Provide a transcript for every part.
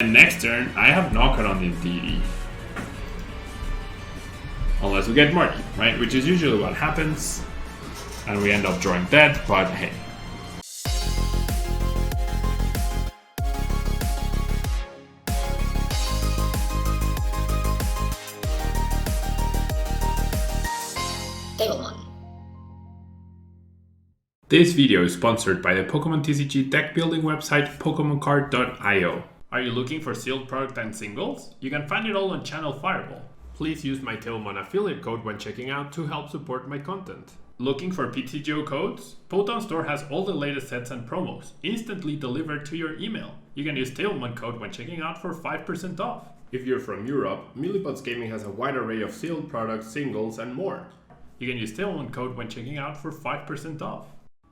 And next turn, I have knockout on the DD. Unless we get Marty, right? Which is usually what happens. And we end up drawing dead, but hey. This video is sponsored by the Pokemon TCG deck building website PokemonCard.io. Are you looking for sealed product and singles? You can find it all on Channel Fireball. Please use my Tailmon affiliate code when checking out to help support my content. Looking for PTGO codes? Potown Store has all the latest sets and promos, instantly delivered to your email. You can use Tailmon code when checking out for 5% off. If you're from Europe, Millipots Gaming has a wide array of sealed products, singles, and more. You can use Tailmon code when checking out for 5% off.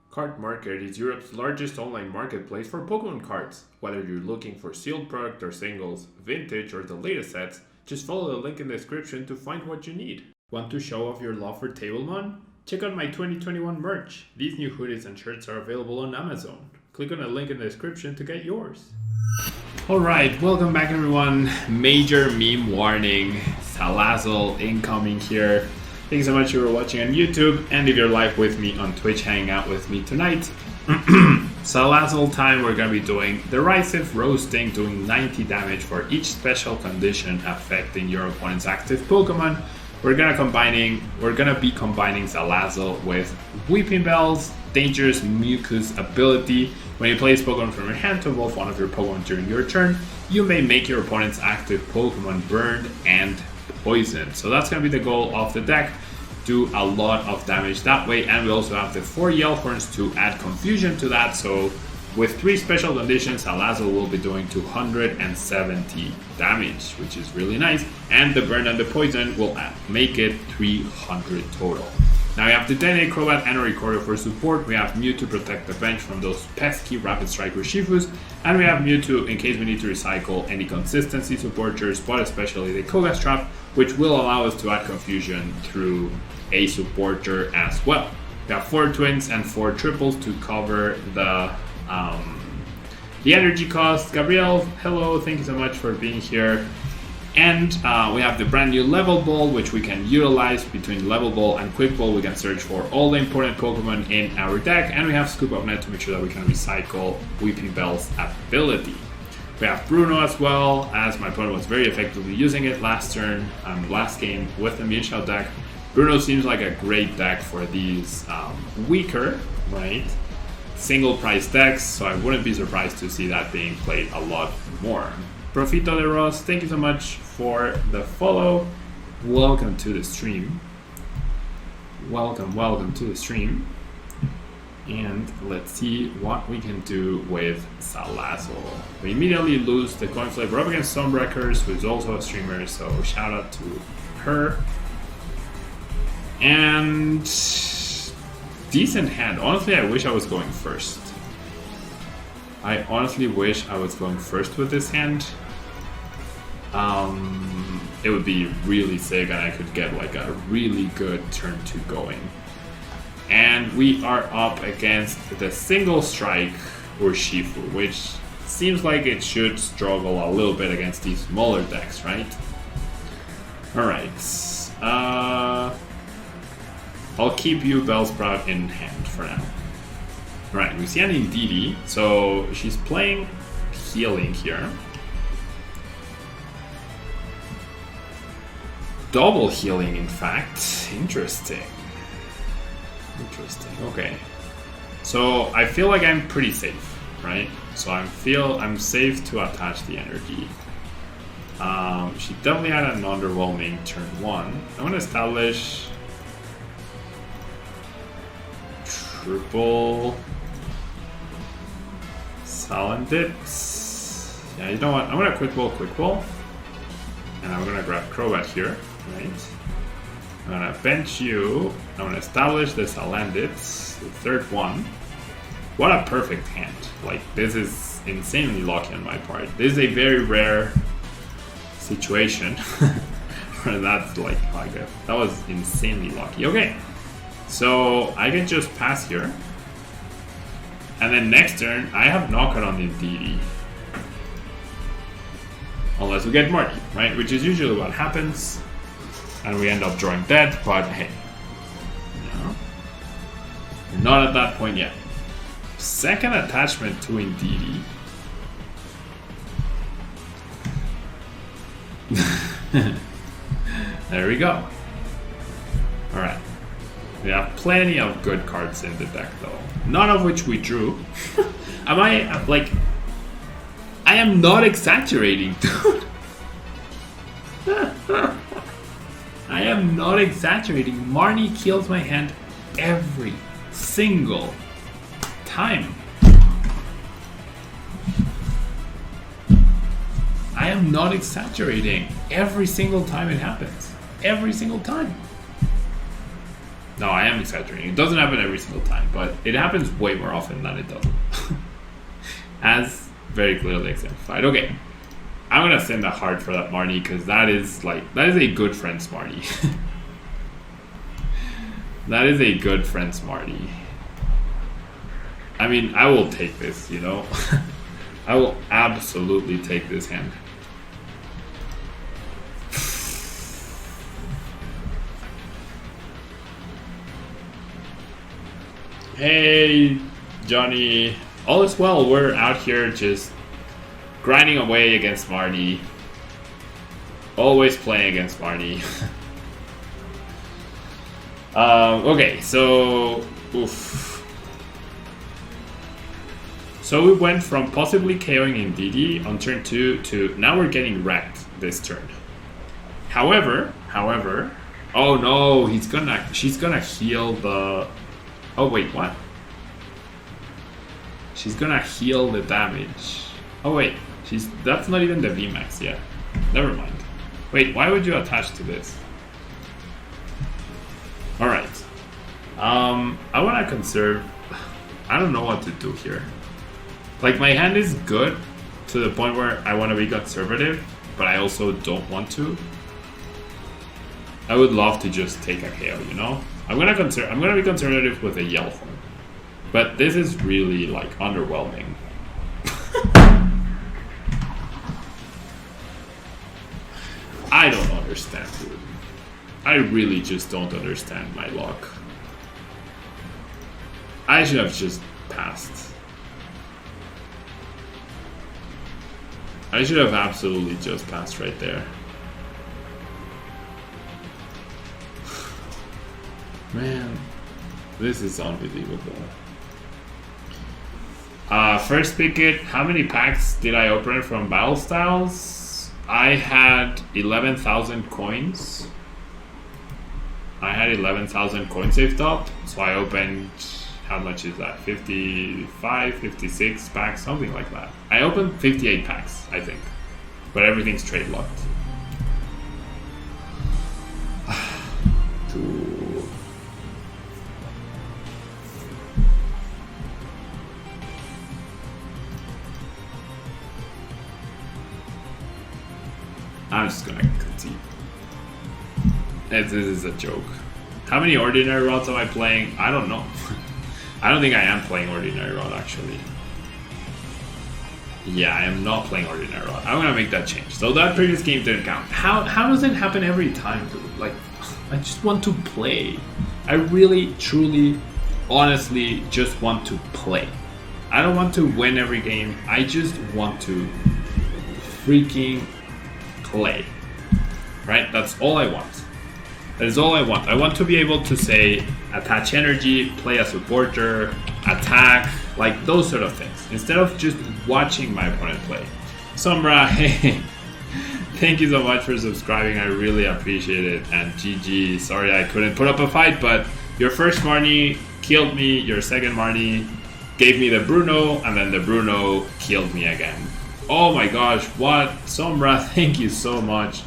Card Market is Europe's largest online marketplace for Pokemon cards. Whether you're looking for sealed product or singles, vintage or the latest sets, just follow the link in the description to find what you need. Want to show off your love for Tablemon? Check out my 2021 merch. These new hoodies and shirts are available on Amazon. Click on the link in the description to get yours. Alright, welcome back everyone. Major meme warning. SALAZZLE incoming here. Thanks so much for watching on YouTube, and if you're live with me on Twitch, hanging out with me tonight. SALAZZLE time, we're going to be doing Derisive Roasting, doing 90 damage for each special condition affecting your opponent's active Pokemon. We're going to be combining SALAZZLE with Weeping Bell's Dangerous Mucus ability. When you place Pokemon from your hand to evolve one of your Pokemon during your turn, you may make your opponent's active Pokemon burned and poison. So that's going to be the goal of the deck. Do a lot of damage that way, and we also have the 4 Yellhorns to add confusion to that. So with 3 special conditions, SALAZZLE will be doing 270 damage, which is really nice, and the burn and the poison will make it 300 total. Now we have the Dene, Crobat, and Recorder for support. We have Mew to protect the bench from those pesky Rapid Strike Urshifu's, and we have Mewtwo in case we need to recycle any consistency supporters, but especially the Koga's Trap, which will allow us to add confusion through a supporter as well. We have 4 twins and 4 triples to cover the energy cost. Gabrielle, hello, thank you so much for being here. And we have the brand new Level Ball, which we can utilize between Level Ball and Quick Ball. We can search for all the important Pokemon in our deck, and we have Scoop Up Net to make sure that we can recycle Weeping Bell's ability. We have Bruno as well, as my opponent was very effectively using it last turn, last game with the Mewshell deck. Bruno seems like a great deck for these weaker, right, single price decks, so I wouldn't be surprised to see that being played a lot more. Profito de Ross, thank you so much for the follow. Welcome to the stream. Welcome to the stream. And let's see what we can do with SALAZZLE. We immediately lose the coin flip. We're up against Stonebreakers, who's also a streamer, so shout out to her. And decent hand. Honestly, I wish I was going first. I honestly wish I was going first with this hand. It would be really sick, and I could get like a really good turn 2 going. And we are up against the single strike Urshifu, which seems like it should struggle a little bit against these smaller decks, right? Alright. I'll keep you Bellsprout in hand for now. Right, we see an Indeedee, so she's playing healing here. Double healing, in fact. Interesting, okay. So I feel like I'm pretty safe, right? So I'm safe to attach the energy. She definitely had an underwhelming turn 1. I'm gonna establish triple Salandit. Yeah, you know what? I'm gonna quick ball, and I'm gonna grab Crobat here, right? I'm gonna bench you. I'm gonna establish the Salandits, the 3rd one. What a perfect hand! Like, this is insanely lucky on my part. This is a very rare situation where that's like that was insanely lucky. Okay, so I can just pass here. And then next turn, I have knockout on the DD. Unless we get Marty, right? Which is usually what happens. And we end up drawing dead, but hey. We're not at that point yet. Second attachment to Indeedee. There we go. Alright. We have plenty of good cards in the deck though. None of which we drew. Am I, like... I am not exaggerating, dude. I am not exaggerating. Marnie kills my hand every single time. I am not exaggerating. Every single time it happens. Every single time. No, I am exaggerating. It doesn't happen every single time, but it happens way more often than it doesn't. As very clearly exemplified. Okay. I'm gonna send a heart for that Marnie because that is a good friend's Marnie. That is a good friend's Marty. I mean, I will take this, you know. I will absolutely take this hand. Hey, Johnny. All is well. We're out here just grinding away against Marty. Always playing against Marty. Okay, so... Oof. So we went from possibly KOing Indeedee on turn 2 to now we're getting wrecked this turn. However... Oh no, she's gonna heal the... Oh wait, what? She's gonna heal the damage. Oh wait, that's not even the VMAX yet. Never mind. Wait, why would you attach to this? Alright. I wanna conserve. I don't know what to do here. Like, my hand is good to the point where I wanna be conservative, but I also don't want to. I would love to just take a KO, you know? I'm gonna be conservative with a Yellhorn. But this is really, like, underwhelming. I don't understand, dude. I really just don't understand my luck. I should have just passed. I should have absolutely just passed right there. Man, this is unbelievable. First pick it. How many packs did I open from Battle Styles? I had 11,000 coins. I had 11,000 coins saved up, so I opened, how much is that? 55, 56 packs, something like that. I opened 58 packs, I think, but everything's trade locked. I'm just gonna concede. This is a joke. How many Ordinary Rods am I playing? I don't know. I don't think I am playing Ordinary Rod, actually. Yeah, I am not playing Ordinary Rod. I'm gonna make that change. So that previous game didn't count. How does it happen every time, dude? Like, I just want to play. I really, truly, honestly just want to play. I don't want to win every game. I just want to freaking play. Right? That's all I want. That is all I want. I want to be able to say, attach energy, play a supporter, attack, like those sort of things, instead of just watching my opponent play. Sombra, hey, thank you so much for subscribing. I really appreciate it. And GG, sorry I couldn't put up a fight, but your first Marnie killed me, your second Marnie gave me the Bruno, and then the Bruno killed me again. Oh my gosh, what? Sombra, thank you so much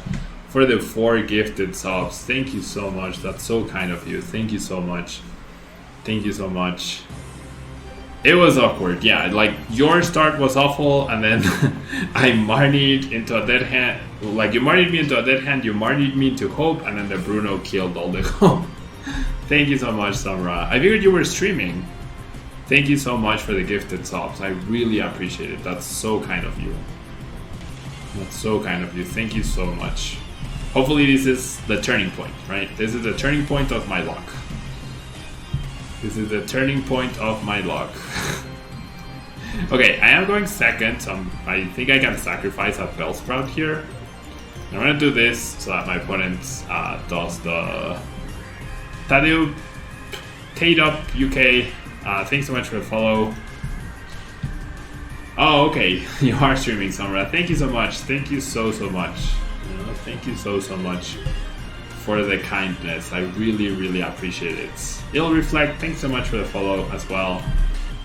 for the 4 gifted subs. Thank you so much. That's so kind of you. Thank you so much. Thank you so much. It was awkward, yeah. Like, your start was awful, and then I Marnied into a dead hand. Like, you Marnied me into a dead hand, you Marnied me into hope, and then the Bruno killed all the hope. Thank you so much, Samra. I figured you were streaming. Thank you so much for the gifted subs. I really appreciate it. That's so kind of you. That's so kind of you. Thank you so much. Hopefully this is the turning point, right? This is the turning point of my luck. This is the turning point of my luck. Okay, I am going second, so I think I can sacrifice a Bellsprout here. I'm gonna do this so that my opponent does the Tadeu K-Dub UK. Thanks so much for the follow. Oh, okay, you are streaming, Samra. Thank you so much. Thank you so much. Thank you so much for the kindness. I really appreciate it. It'll reflect. Thanks so much for the follow as well.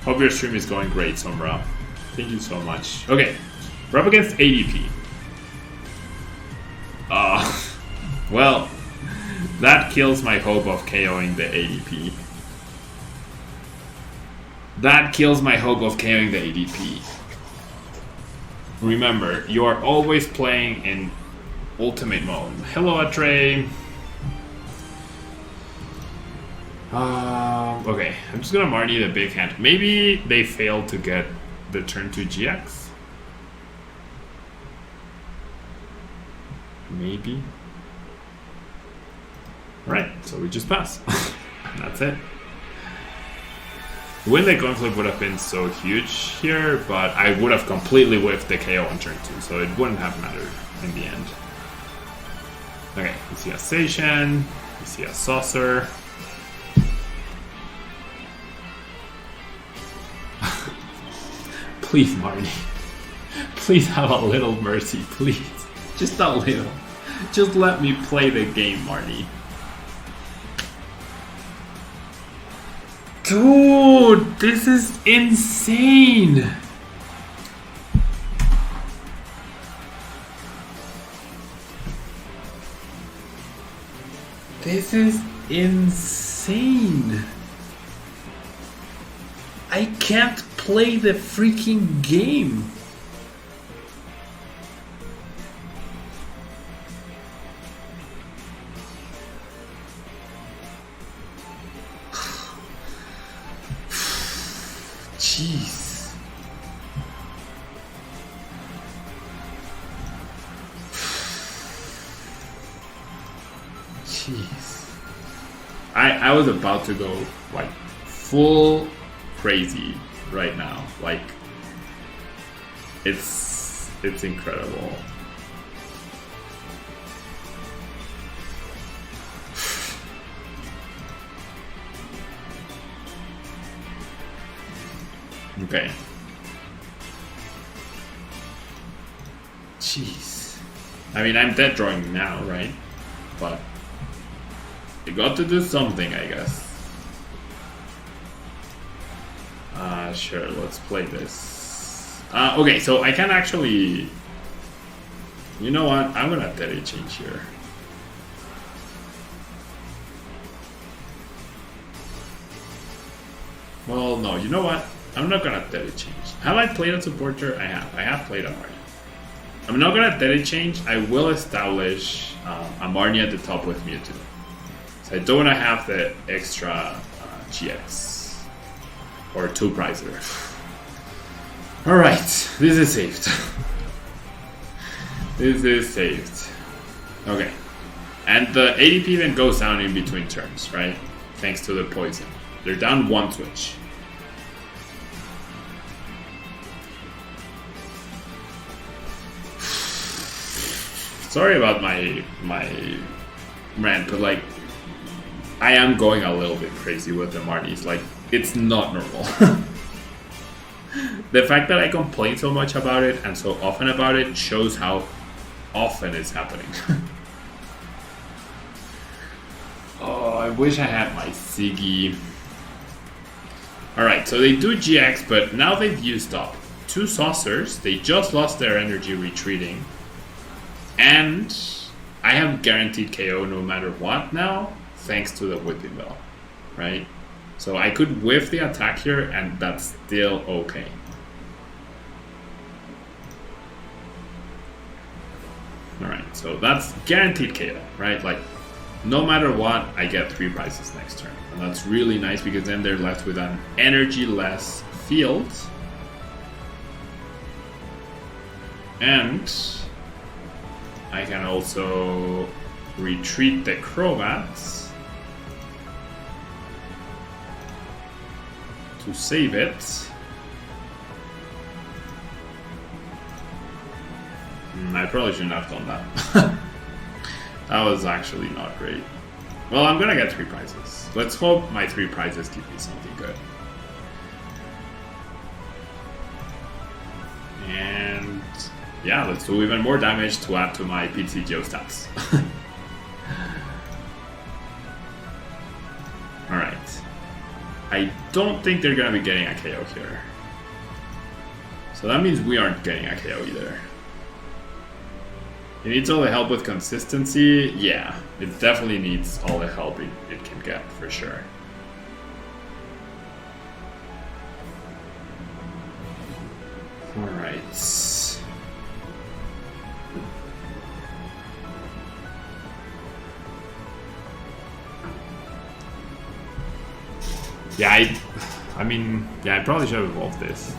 Hope your stream is going great, Sombra. Thank you so much. Okay, we're up against ADP. Well, that kills my hope of KOing the ADP. That kills my hope of KOing the ADP. Remember, you are always playing in ultimate mode. Hello, Atre. Okay, I'm just gonna Marnie the big hand. Maybe they failed to get the turn 2 GX. Maybe. Right, so we just pass. That's it. Win the coin flip would have been so huge here, but I would have completely whiffed the KO on turn 2, so it wouldn't have mattered in the end. Okay, we see a Seishan, we see a Saucer. Please, Marty. Please have a little mercy, please. Just a little. Just let me play the game, Marty. Dude, this is insane. This is insane. I can't play the freaking game. Jeez. Jeez. I was about to go like full crazy right now. Like it's incredible. Okay. Jeez. I mean, I'm dead drawing now, right? But you got to do something, I guess. Sure, let's play this. Okay, so I can actually... You know what? I'm gonna Teddy change here. Well, no, you know what? I'm not gonna Teddy change. Have I played a supporter? I have. I have played a Marnie. I'm not gonna Teddy change. I will establish a Marnie at the top with Mewtwo. So I don't wanna have the extra GX. Or 2 prizer. Alright, this is saved. This is saved. Okay. And the ADP then goes down in between turns, right? Thanks to the poison. They're down 1 switch. Sorry about my rant, but like I am going a little bit crazy with the Marnies. Like, it's not normal. The fact that I complain so much about it and so often about it shows how often it's happening. Oh, I wish I had my Siggy. Alright, so they do GX, but now they've used up 2 saucers. They just lost their energy retreating. And I have guaranteed KO no matter what now, thanks to the Whipping Bell, right? So I could whiff the attack here, and that's still okay. Alright, so that's guaranteed KO, right? Like, no matter what, I get 3 prizes next turn. And that's really nice, because then they're left with an energy-less field. And I can also retreat the Crobats to save it. I probably shouldn't have done that. That was actually not great. Well, I'm gonna get 3 prizes. Let's hope my 3 prizes give me something good. And yeah, let's do even more damage to add to my PTGO stats. Alright. I don't think they're gonna be getting a KO here. So that means we aren't getting a KO either. It needs all the help with consistency. Yeah, it definitely needs all the help it can get, for sure. Alright. Yeah, I probably should have evolved this.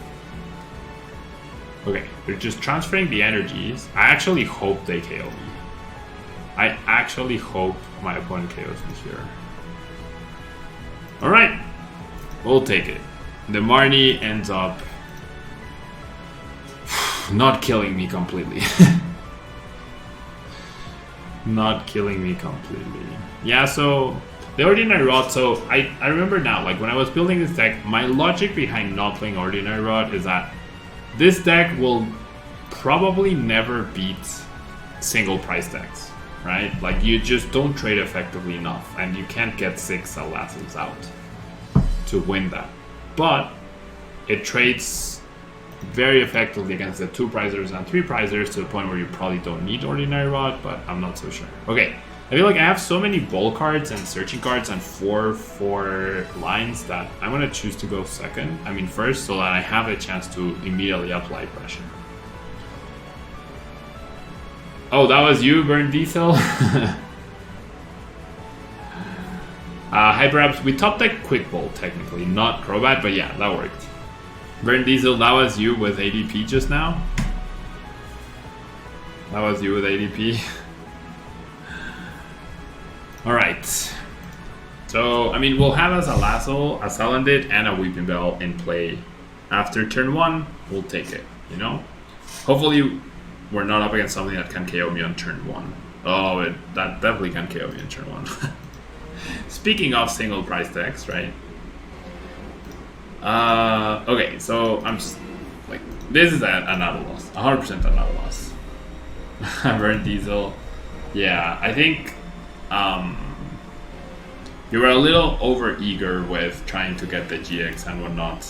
Okay, they're just transferring the energies. I actually hope they KO me. I actually hope my opponent KOs me here. Alright, we'll take it. The Marnie ends up not killing me completely. Not killing me completely. Yeah, so the Ordinary Rod, so I remember now, like when I was building this deck, my logic behind not playing Ordinary Rod is that this deck will probably never beat single price decks, right? Like you just don't trade effectively enough and you can't get 6 SALAZZLEs out to win that. But it trades very effectively against the 2 prizers and 3 prizers to the point where you probably don't need Ordinary Rod, but I'm not so sure. Okay, I feel like I have so many ball cards and searching cards and 4 lines that I'm gonna choose to go first, so that I have a chance to immediately apply pressure. Oh, that was you, Burn Diesel? Hyper Abs, we top deck Quick Bolt technically, not Crobat, but yeah, that worked. Burn Diesel, that was you with ADP just now? That was you with ADP? Alright. So, we'll have a SALAZZLE, a Salandit, and a Weeping Bell in play. After turn 1, we'll take it, you know? Hopefully, we're not up against something that can KO me on turn 1. Oh, that definitely can KO me on turn 1. Speaking of single price decks, right? Okay, so I'm just, like, this is another loss. 100% another loss. Burn Diesel. Yeah, I think you were a little over eager with trying to get the GX and whatnot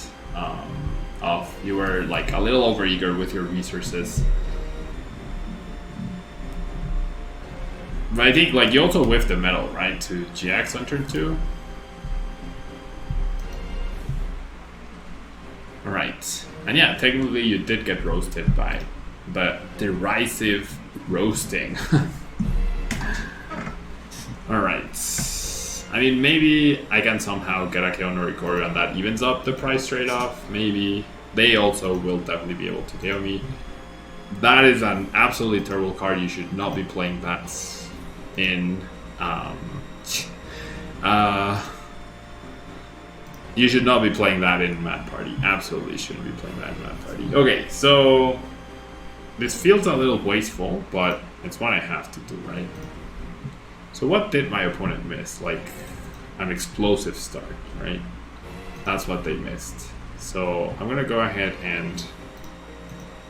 off. You were like a little over eager with your resources. But I think like you also whiffed the metal, right, to GX on turn 2. Alright. And yeah, technically you did get roasted by the derisive roasting. Alright. Maybe I can somehow get a KO on Norikoru and that evens up the price trade-off. Maybe. They also will definitely be able to KO me. That is an absolutely terrible card. You should not be playing that in... you should not be playing that in Mad Party. Absolutely shouldn't be playing that in Mad Party. Okay, so... this feels a little wasteful, but it's what I have to do, right? So what did my opponent miss? Like, an explosive start, right? That's what they missed. So I'm gonna go ahead and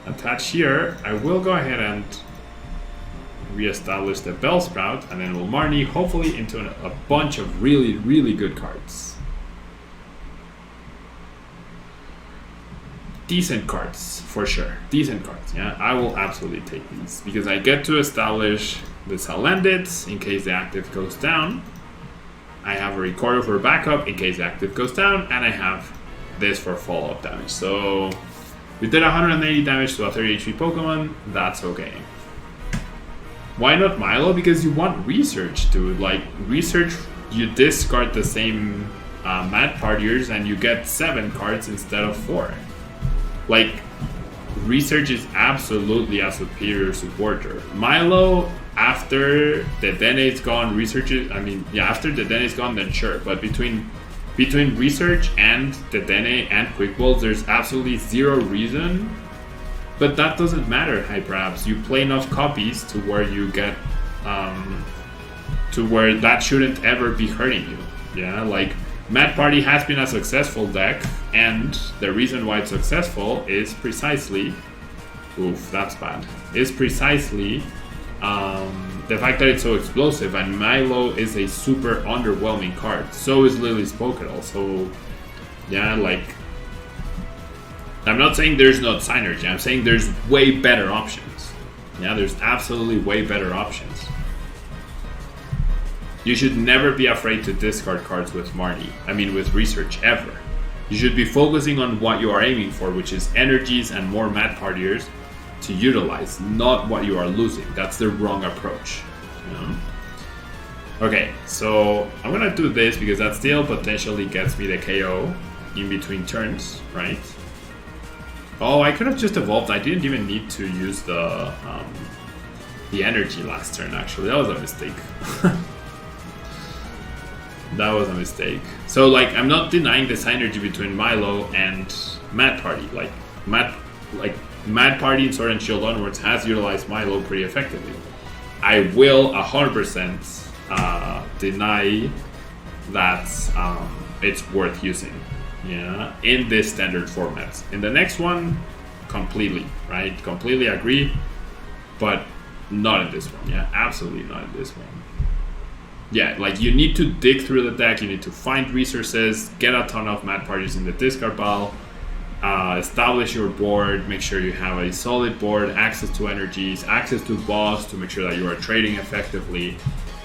attach here. I will go ahead and reestablish the Bellsprout, and then we'll Marnie hopefully into a bunch of really, really good cards. Decent cards, for sure. Decent cards, yeah. I will absolutely take these because I get to establish the Salandits in case the active goes down. I have a Recorder for backup in case the active goes down, and I have this for follow-up damage. So we did 180 damage to a 30 HP Pokemon. That's okay. Why not Milo? Because you want research, dude. Like, research, you discard the same Mad Partiers and you get 7 cards instead of 4. Like, Research is absolutely a superior supporter. Milo, after the Dene is gone, Research is, after the Dene is gone, then sure. But between Research and the Dene and Quick Balls, there's absolutely zero reason. But that doesn't matter, Hyperabs. You play enough copies to where you get, to where that shouldn't ever be hurting you. Yeah, like Mad Party has been a successful deck, and the reason why it's successful is precisely, oof, that's bad, is precisely the fact that it's so explosive, and Milo is a super underwhelming card. So is Lily's Pokédoll. So, yeah, like, I'm not saying there's no synergy, I'm saying there's way better options. Yeah, there's absolutely way better options. You should never be afraid to discard cards with Marnie. With Research, ever. You should be focusing on what you are aiming for, which is energies and more Mad Partiers to utilize, not what you are losing. That's the wrong approach. You know? Okay, so I'm gonna do this because that still potentially gets me the KO in between turns, right? Oh, I could have just evolved. I didn't even need to use the energy last turn, actually. That was a mistake. That was a mistake. So, like, I'm not denying the synergy between Milo and Mad Party. Like Mad Party in Sword and Shield onwards has utilized Milo pretty effectively. I will 100% deny that it's worth using. Yeah, in this standard format. In the next one, completely, right? Completely agree, but not in this one. Yeah, absolutely not in this one. Yeah, like you need to dig through the deck, you need to find resources, get a ton of Mad Parties in the discard pile, establish your board, make sure you have a solid board, access to energies, access to boss to make sure that you are trading effectively.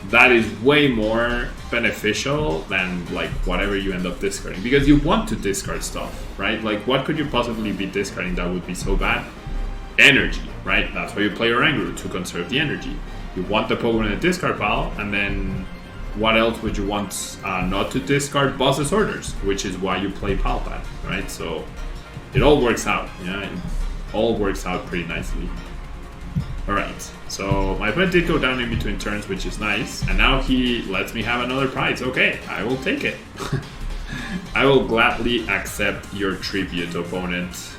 That is way more beneficial than like whatever you end up discarding, because you want to discard stuff, right? Like what could you possibly be discarding that would be so bad? Energy, right? That's why you play Oranguru, to conserve the energy. You want the Pokemon in the discard pile, and then what else would you want not to discard? Boss's Orders, which is why you play Palpad, right? So it all works out, yeah? It all works out pretty nicely. Alright, so my opponent did go down in between turns, which is nice, and now he lets me have another prize. Okay, I will take it. I will gladly accept your tribute, opponent.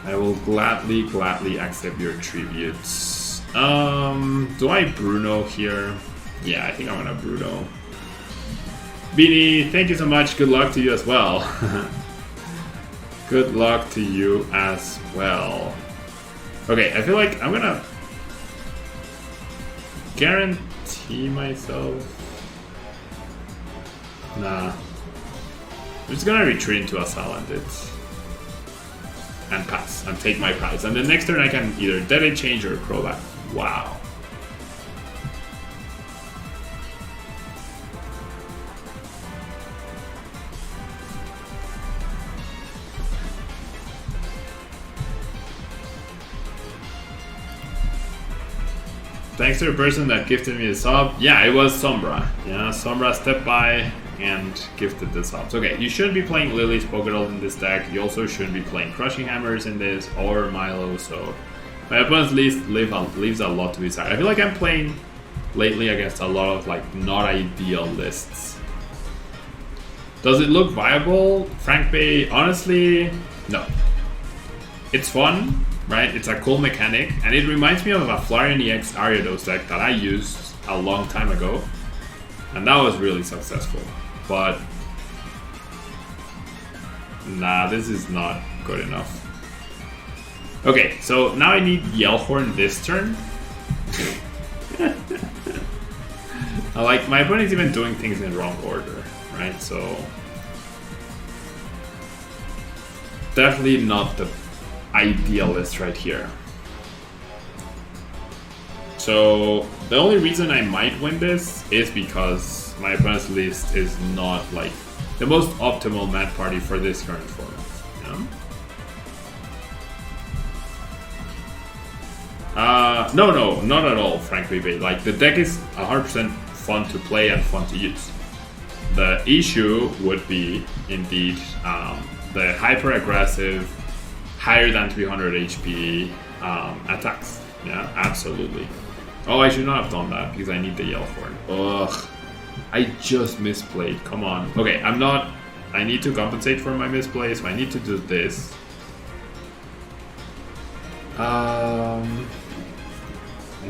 I will gladly accept your tributes. Do I Bruno here? Yeah, I think I'm gonna Bruno. Beanie, thank you so much. Good luck to you as well. Good luck to you as well. Okay, I feel like I'm gonna guarantee myself. Nah. I'm just gonna retreat into a Salandit and pass and take my prize. And the next turn I can either Dead Change or Crowback. Wow. Thanks to the person that gifted me the sub. Yeah, it was Sombra. Yeah, Sombra stepped by and gifted the subs. Okay, you shouldn't be playing Lily's Pokédoll in this deck. You also shouldn't be playing Crushing Hammers in this, or Milo, so my opponent's list leaves a lot to be desired. I feel like I'm playing lately against a lot of like not ideal lists. Does it look viable? Frank Bay, honestly, no. It's fun, right? It's a cool mechanic, and it reminds me of a Flareon EX Ariados deck that I used a long time ago, and that was really successful. But nah, this is not good enough. Okay, so now I need Yellhorn this turn. Like, my opponent's even doing things in the wrong order, right? So definitely not the ideal list right here. So the only reason I might win this is because my opponent's list is not like the most optimal Mad Party for this current format. You know? No, not at all, frankly. Like, the deck is 100% fun to play and fun to use. The issue would be, indeed, the hyper-aggressive higher than 300 HP attacks. Yeah, absolutely. Oh, I should not have done that because I need the Yellhorn. Ugh. I just misplayed. Come on. Okay, I'm not... I need to compensate for my misplay, so I need to do this. I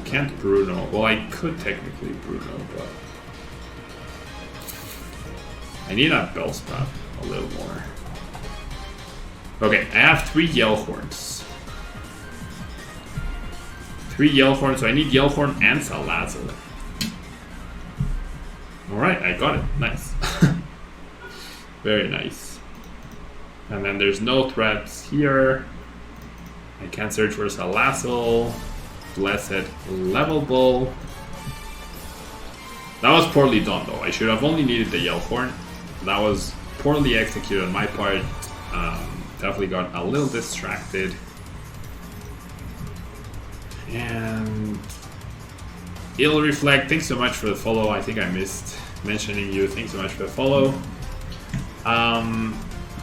can't Bruno. Well, I could technically Bruno, but... I need a Bellsprout a little more. Okay, I have 3 Yellhorns. 3 Yellhorns, so I need Yellhorn and SALAZZLE. Alright, I got it. Nice. Very nice. And then there's no threats here. I can search for SALAZZLE. Blessed Levelable. That was poorly done though. I should have only needed the Yellhorn. That was poorly executed on my part. Definitely got a little distracted. And Ill Reflect, thanks so much for the follow. I think I missed mentioning you. Thanks so much for the follow.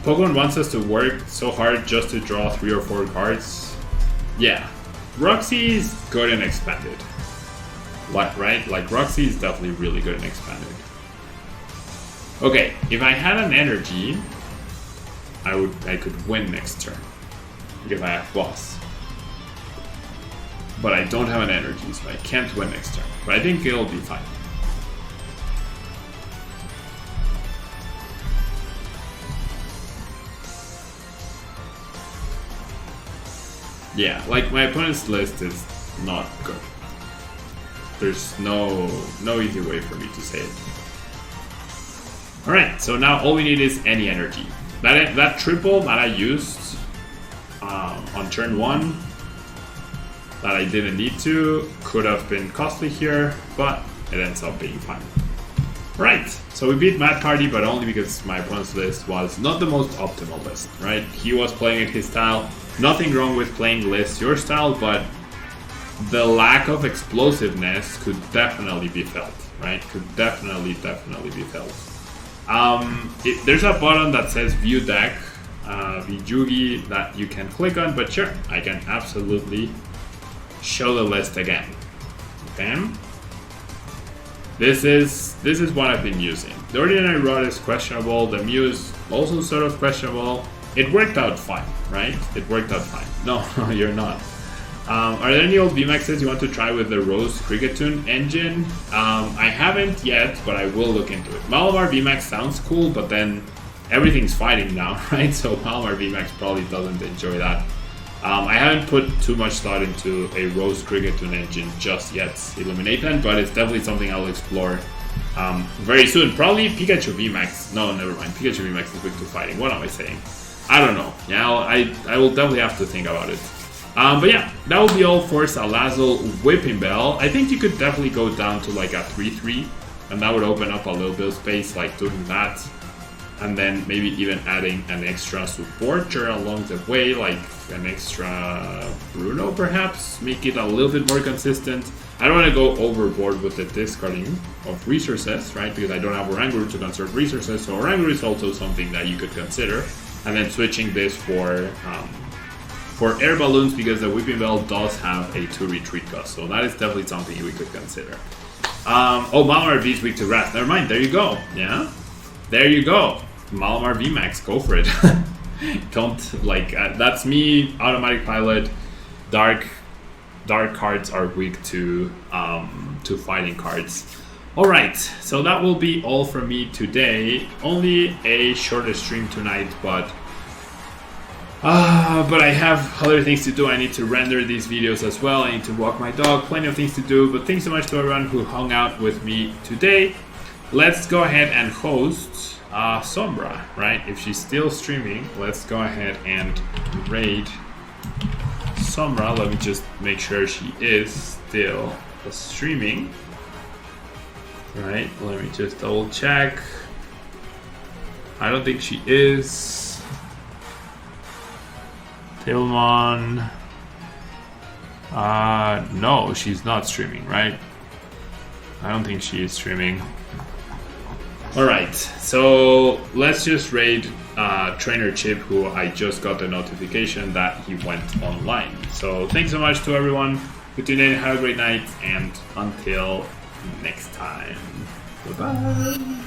Pokemon wants us to work so hard just to draw 3 or 4 cards. Yeah, Roxy is good and expanded. Right? Like Roxy is definitely really good and expanded. Okay, if I had an energy, I could win next turn because I have Boss. But I don't have an energy, so I can't win next turn. But I think it'll be fine. Yeah, like my opponent's list is not good. There's no easy way for me to say it. Alright, so now all we need is any energy. That triple that I used on turn 1 that I didn't need to could have been costly here, but it ends up being fine. Right, so we beat Matt Cardy, but only because my opponent's list was not the most optimal list, right? He was playing it his style. Nothing wrong with playing lists your style, but the lack of explosiveness could definitely be felt, right? Could definitely be felt. There's a button that says View Deck, Vijugi, that you can click on, but sure, I can absolutely show the list again. Okay. This is what I've been using. The Ordinary Rod is questionable. The Mew is also sort of questionable. It worked out fine, right? It worked out fine. No, you're not. Are there any old VMAXs you want to try with the Rose Krigatune engine? I haven't yet, but I will look into it. Malamar VMAX sounds cool, but then everything's fighting now, right? So Malamar VMAX probably doesn't enjoy that. I haven't put too much thought into a Rose Krigatune engine just yet, Illuminaten, but it's definitely something I'll explore very soon. Probably Pikachu VMAX. No, never mind. Pikachu VMAX is weak to fighting. What am I saying? I don't know. Yeah, I will definitely have to think about it. But yeah, that will be all for SALAZZLE Whipping Bell. I think you could definitely go down to like a 3-3, and that would open up a little bit of space, like doing that. And then maybe even adding an extra supporter along the way, like an extra Bruno perhaps, make it a little bit more consistent. I don't want to go overboard with the discarding of resources, right? Because I don't have Oranguru to conserve resources, so Oranguru is also something that you could consider. And then switching this for air balloons, because the Whipping Bell does have a 2 retreat cost, so that is definitely something we could consider. Oh, Malamar V is weak to Wrath. Never mind, there you go. Yeah, there you go. Malamar VMAX, go for it. Don't like that's me. Automatic pilot. Dark cards are weak to fighting cards. All right, so that will be all from me today. Only a shorter stream tonight, but I have other things to do. I need to render these videos as well. I need to walk my dog. Plenty of things to do. But thanks so much to everyone who hung out with me today. Let's go ahead and host Sombra, right? If she's still streaming, let's go ahead and raid Sombra. Let me just make sure she is still streaming. Right, let me just double check. I don't think she is. Tailmon. No, she's not streaming, right? I don't think she is streaming. Alright, so let's just raid Trainer Chip, who I just got the notification that he went online. So thanks so much to everyone who tuned in. Have a great night, and until next time. Bye-bye.